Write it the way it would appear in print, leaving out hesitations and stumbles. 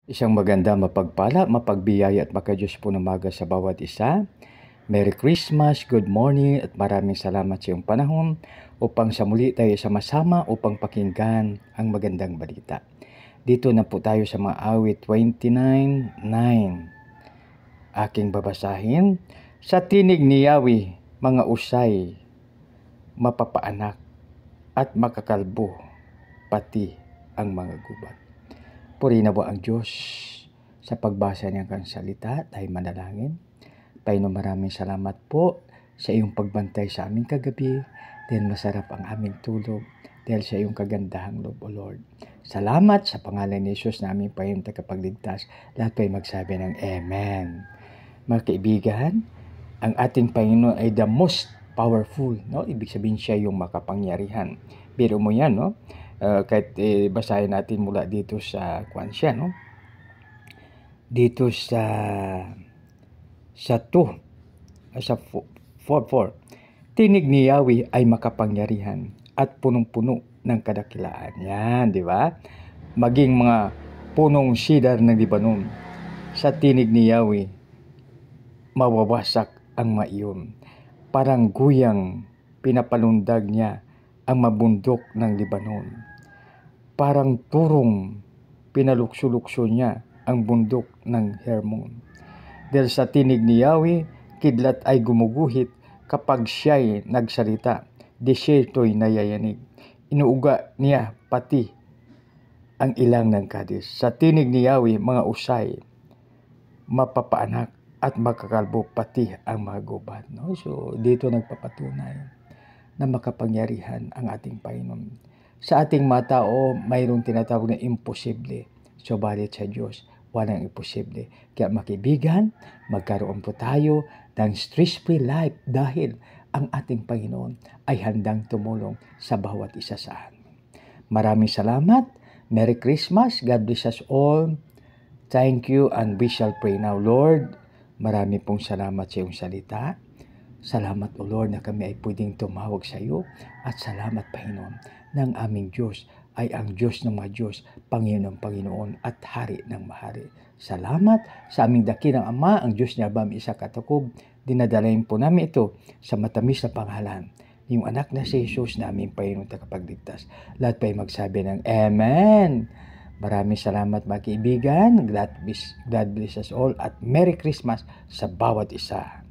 Isang maganda, mapagpala, mapagbiyaya at makadiyos po na umaga sa bawat isa. Merry Christmas, good morning at maraming salamat sa iyong panahon upang sa muli tayo sama-sama upang pakinggan ang magandang balita. Dito na po tayo sa mga awit 29:9. Aking babasahin. Sa tinig ni Yahweh, mga usay, mapapaanak at makakalbo, pati ang mga gubat. Purihin na po ang Diyos sa pagbasa niyang kang salita. Tayo manalangin. Panginoon, maraming salamat po sa iyong pagbantay sa aming kagabi dahil masarap ang aming tulog dahil sa iyong kagandahang loob, O Lord. Salamat sa pangalan ni Jesus na aming Panginoon tagapagligtas. Lahat po'y magsabi ng Amen. Mga kaibigan, ang ating Panginoon ay the most powerful, no? Ibig sabihin siya yung makapangyarihan. Biro mo yan, no? Kahit basahin natin mula dito sa Kwansya, no? Dito sa 4:4. Tinig ni Yahweh ay makapangyarihan at punong-puno ng kadakilaan. Yan, di ba? Maging mga punong sidar ng Libanon. Sa tinig ni Yahweh, mawawasak ang maiyon. Parang guyang pinapalundag niya ang mabundok ng Libanon. Parang turong pinalukso-lukso niya ang bundok ng Hermon. Dahil sa tinig ni Yahweh, kidlat ay gumuguhit kapag siya'y nagsalita. Desyerto'y nayayanig. Inuuga niya pati ang ilang ng Kadis. Sa tinig ni Yahweh, mga usay, mapapaanak at makakalbo pati ang mga gubat. No? So, dito nagpapatunay na makapangyarihan ang ating Panginoon. Sa ating mga tao, mayroong tinatawag na imposible. Subalit sa Diyos, walang imposible. Kaya makibigan, magkaroon po tayo ng stress-free life dahil ang ating Panginoon ay handang tumulong sa bawat isa sa amin. Maraming salamat. Merry Christmas. God bless us all. Thank you and we shall pray now. Lord, marami pong salamat sa iyong salita. Salamat, O Lord, na kami ay pwedeng tumawag sa iyo. At salamat, Panginoon, ng aming Diyos ay ang Diyos ng mga Diyos, Panginoon ng Panginoon at Hari ng Mahari. Salamat sa aming dakilang Ama, ang Diyos niya Abam, Isa Katakob. Dinadalain po namin ito sa matamis na pangalan yung anak na si Jesus na aming Panginoon tagapagligtas. Lahat pa ay magsabi ng Amen. Maraming salamat mga kaibigan. God bless us all at Merry Christmas sa bawat isa.